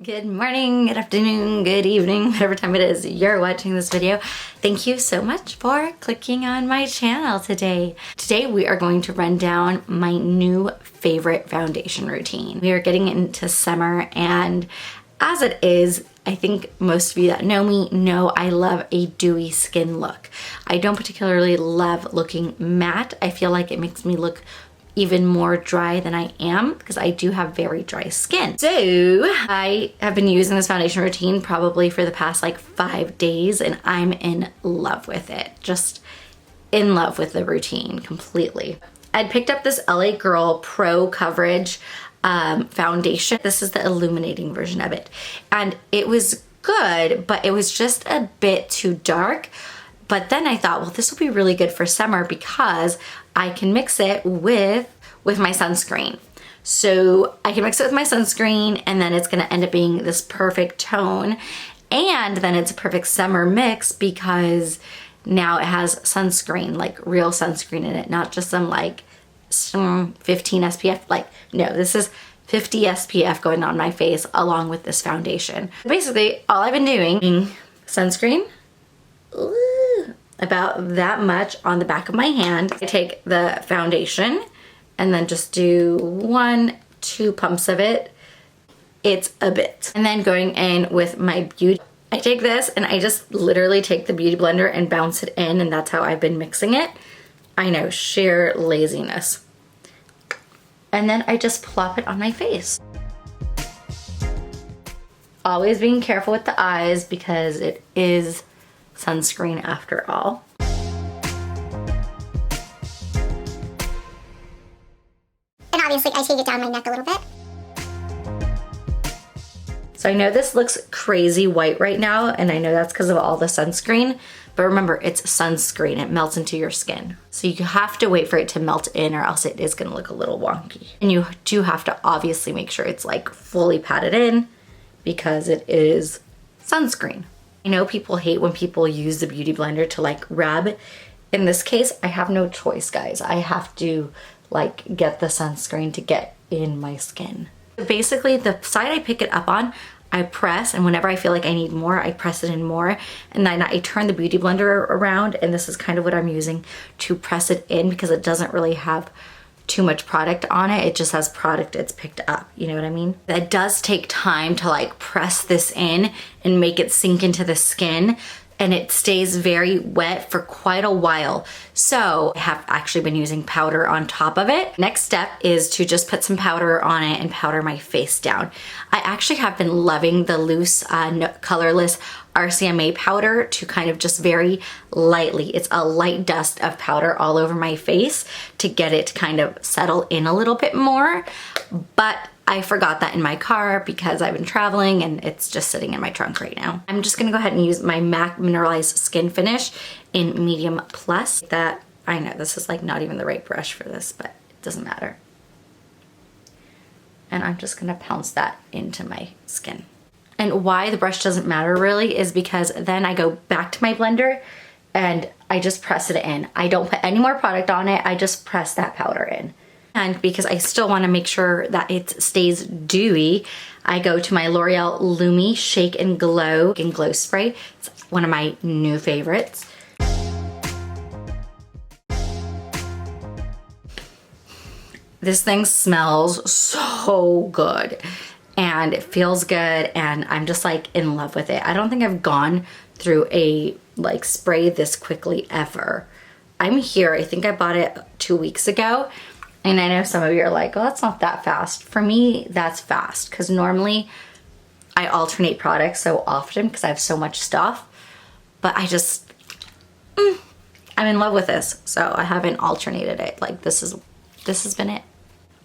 Good morning, good afternoon, good evening, whatever time it is you're watching this video. Thank you so much for clicking on my channel today. Today we are going to run down my new favorite foundation routine. We are getting into summer, and as it is, I think most of you that know me know I love a dewy skin look. I don't particularly love looking matte. I feel like it makes me look even more dry than I am because I do have very dry skin. So I have been using this foundation routine probably for the past like 5 days, and I'm in love with it. Just in love with the routine completely. I'd picked up this LA Girl Pro Coverage foundation. This is the illuminating version of it. And it was good, but it was just a bit too dark. But then I thought, well, this will be really good for summer because I can mix it with my sunscreen. So I can mix it with my sunscreen, and then it's gonna end up being this perfect tone. And then it's a perfect summer mix because now it has sunscreen, like real sunscreen in it, not just some 15 SPF. Like, no, this is 50 SPF going on my face along with this foundation. Basically, all I've been doing, sunscreen, about that much on the back of my hand. I take the foundation and then just do 1-2 pumps of it. It's a bit. And then going in with my beauty, I take this and I just literally take the beauty blender and bounce it in, and that's how I've been mixing it. I know, sheer laziness. And then I just plop it on my face. Always being careful with the eyes because it is sunscreen after all. And obviously I take it down my neck a little bit. So I know this looks crazy white right now, and I know that's because of all the sunscreen, but remember, it's sunscreen. It melts into your skin. So you have to wait for it to melt in, or else it is gonna look a little wonky. And you do have to obviously make sure it's like fully patted in because it is sunscreen. I know people hate when people use the beauty blender to like rub. In this case, I have no choice, guys. I have to like get the sunscreen to get in my skin. Basically, the side I pick it up on, I press, and whenever I feel like I need more, I press it in more. And then I turn the beauty blender around, and this is kind of what I'm using to press it in because it doesn't really have too much product on it. It just has product it's picked up, you know what I mean? It does take time to like press this in and make it sink into the skin, and it stays very wet for quite a while. So I have actually been using powder on top of it. Next step is to just put some powder on it and powder my face down. I actually have been loving the loose, colorless RCMA powder to kind of just very lightly, it's a light dust of powder all over my face to get it to kind of settle in a little bit more. But I forgot that in my car because I've been traveling and it's just sitting in my trunk right now. I'm just gonna go ahead and use my MAC Mineralized Skin Finish in Medium Plus. That, I know this is like not even the right brush for this, but it doesn't matter. And I'm just gonna pounce that into my skin. And why the brush doesn't matter really is because then I go back to my blender and I just press it in. I don't put any more product on it, I just press that powder in. And because I still want to make sure that it stays dewy, I go to my L'Oreal Lumi Shake and Glow Spray. It's one of my new favorites. This thing smells so good and it feels good, and I'm just like in love with it. I don't think I've gone through a like spray this quickly ever. I'm here, I think I bought it 2 weeks ago. And I know some of you are like, well, that's not that fast. For me, that's fast because normally I alternate products so often because I have so much stuff. But I just, I'm in love with this. So I haven't alternated it. Like this has been it.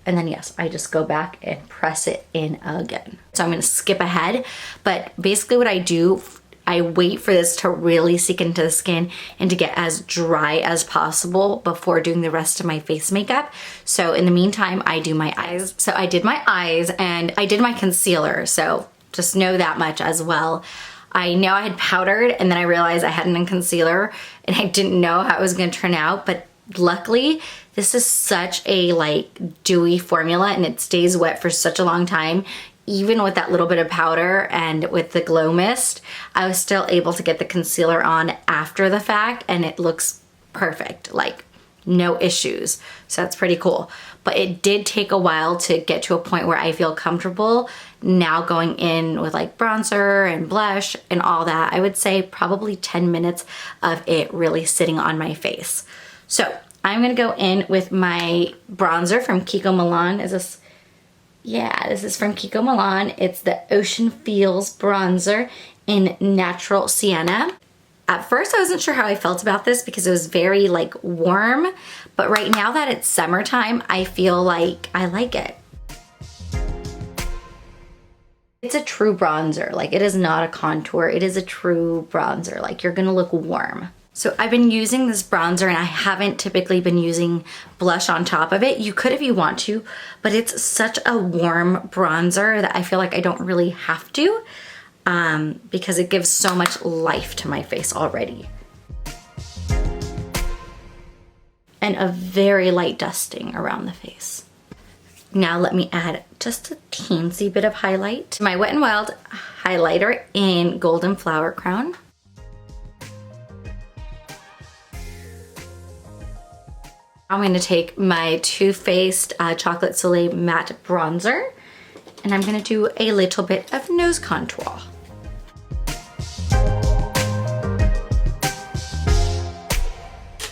And then yes, I just go back and press it in again. So I'm gonna skip ahead. But basically what I do, I wait for this to really sink into the skin and to get as dry as possible before doing the rest of my face makeup. So in the meantime, I do my eyes. So I did my eyes and I did my concealer. So just know that much as well. I know I had powdered and then I realized I hadn't done concealer and I didn't know how it was gonna turn out, but luckily this is such a like dewy formula and it stays wet for such a long time. even with that little bit of powder and with the glow mist, I was still able to get the concealer on after the fact, and it looks perfect, like no issues. So that's pretty cool. But it did take a while to get to a point where I feel comfortable now going in with like bronzer and blush and all that. I would say probably 10 minutes of it really sitting on my face. So I'm gonna go in with my bronzer from Kiko Millan. Is this? Yeah, this is from Kiko Millan. It's the Ocean Feels bronzer in Natural Sienna. At first, I wasn't sure how I felt about this because it was very like warm, but right now that it's summertime, I feel like I like it. It's a true bronzer. Like, it is not a contour. It is a true bronzer. Like, you're gonna look warm. So I've been using this bronzer, and I haven't typically been using blush on top of it. You could if you want to, but it's such a warm bronzer that I feel like I don't really have to. Because it gives so much life to my face already. And a very light dusting around the face. Now let me add just a teensy bit of highlight. My Wet n Wild highlighter in Golden Flower Crown. I'm gonna take my Too Faced Chocolate Soleil Matte Bronzer, and I'm gonna do a little bit of nose contour.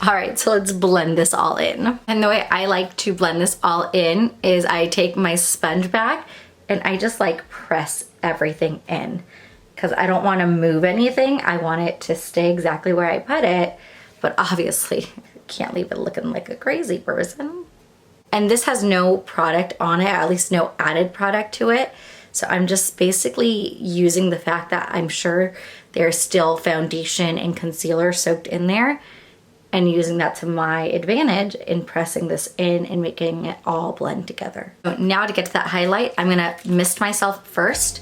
All right, so let's blend this all in. And the way I like to blend this all in is I take my sponge back and I just like press everything in because I don't want to move anything. I want it to stay exactly where I put it, but obviously can't leave it looking like a crazy person. And this has no product on it, at least no added product to it. So I'm just basically using the fact that I'm sure there's still foundation and concealer soaked in there, and using that to my advantage in pressing this in and making it all blend together. So now to get to that highlight, I'm gonna mist myself first,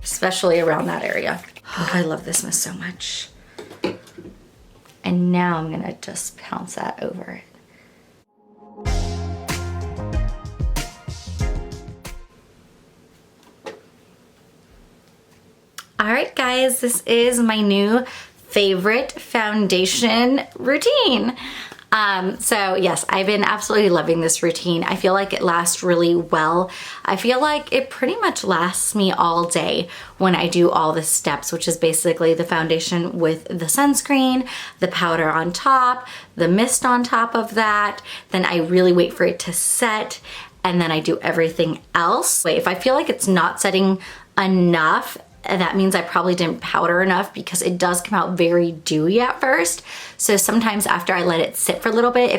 especially around that area. Oh, I love this mist so much. And now I'm gonna just pounce that over it. All right, guys, this is my new favorite foundation routine. So yes, I've been absolutely loving this routine. I feel like it lasts really well. I feel like it pretty much lasts me all day when I do all the steps, which is basically the foundation with the sunscreen, the powder on top, the mist on top of that. Then I really wait for it to set, and then I do everything else. Wait, if I feel like it's not setting enough, and that means I probably didn't powder enough because it does come out very dewy at first. So sometimes after I let it sit for a little bit,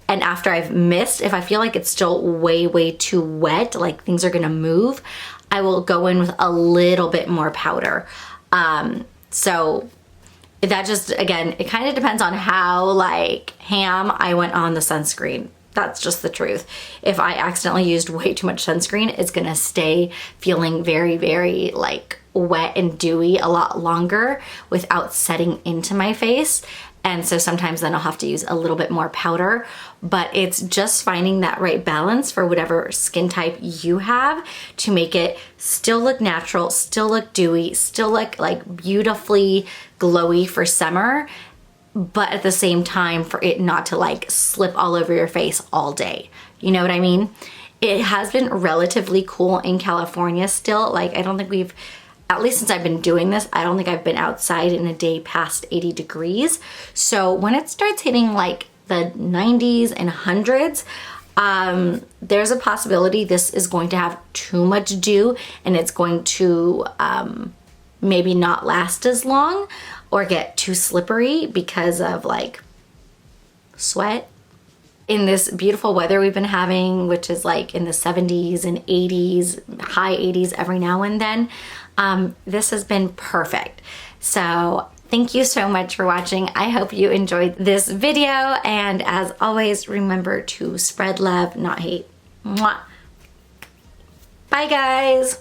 and after I've mist, if I feel like it's still way too wet, like things are gonna move, I will go in with a little bit more powder. So that just, again, it kind of depends on how like ham I went on the sunscreen. That's just the truth. If I accidentally used way too much sunscreen, it's gonna stay feeling very like wet and dewy a lot longer without setting into my face. And so sometimes then I'll have to use a little bit more powder, but it's just finding that right balance for whatever skin type you have to make it still look natural, still look dewy, still look like beautifully glowy for summer, but at the same time for it not to like slip all over your face all day. You know what I mean? It has been relatively cool in California still. Like, I don't think we've, at least since I've been doing this, I don't think I've been outside in a day past 80 degrees. So when it starts hitting like the 90s and 100s, there's a possibility this is going to have too much dew and it's going to maybe not last as long or get too slippery because of like sweat. In this beautiful weather we've been having, which is like in the 70s and 80s, high 80s every now and then, this has been perfect. So thank you so much for watching. I hope you enjoyed this video, and as always, remember to spread love, not hate. Mwah. Bye guys.